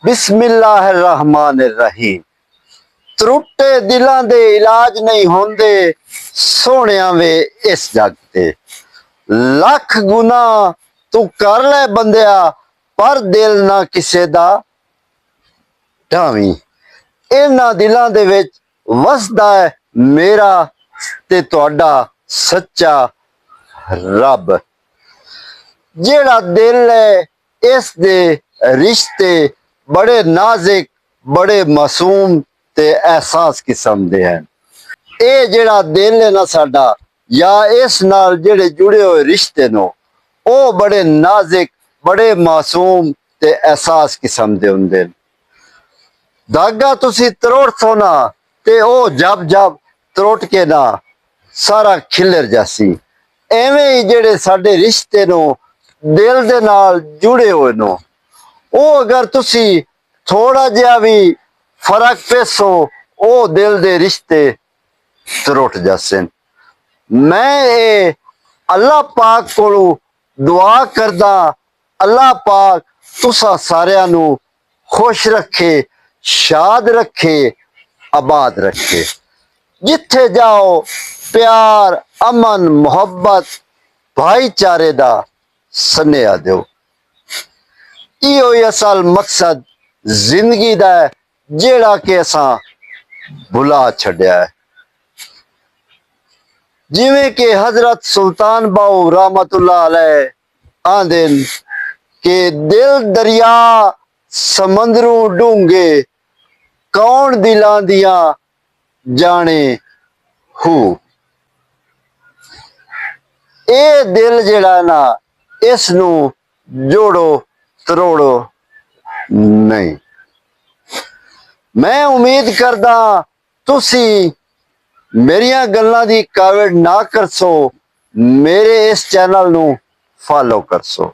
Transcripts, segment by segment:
बिस्मिल्लाहिर्रहमानिर्रहीम। त्रुटे दिलां दे इलाज नहीं होंदे सोहणिया वे इस जग ते। लख गुना तू कर ले बंदिया पर दिल ना किसे दा ढावी। इन्हां दिलां दे विच वसदा है मेरा ते तुहाडा सच्चा रब। जेड़ा दिल है इस दे रिश्ते बड़े नाजिक बड़े मासूम ते एहसास किस्म दे हैं। ये जेड़ा दिल है ना साडा या इस नाल जेड़े जुड़े हुए रिश्ते नो ओ बड़े नाजिक बड़े मासूम ते एहसास किस्म दे हुंदे न। धागा तुसी तरोड़सो ना ते ओ जब जब तरोट के ना सारा खिलर जासी। एवें ही जेड़े साडे रिश्ते नो दिल दे नाल जुड़े हुए नो ओ अगर तुसी थोड़ा जिहा भी फर्क पेसो ओ दिल दे रिश्ते त्रुट जासन। मैं ये अल्लाह पाक कोलू दुआ करदा अल्लाह पाक तुसा सारियां नू खुश रखे शाद रखे आबाद रखे। जिथे जाओ प्यार अमन मोहब्बत भाईचारे दा सनेहा दो। इहो ही असल मकसद जिंदगी दा है जेड़ा कि असां भुला छड्या है। जिवें कि हजरत सुल्तान बाहू रहमतुल्लाह अलैह आंदे कि दिल दरिया समंदरू डूंगे कौन दिलां दियां जाने हू। ए दिल जेड़ा ना इस नू जोड़ो तरोड़ो नहीं। मैं उम्मीद करदा तुसी मेरिया गल्लां दी कावड़ ना करसो मेरे इस चैनल नू फॉलो करसो।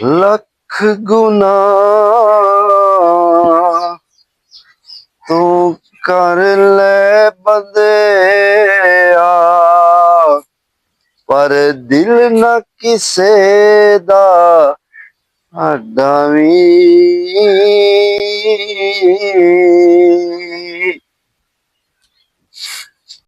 लख गुना तू कर ले बंदिया पर दिल न किसे दा ढावी।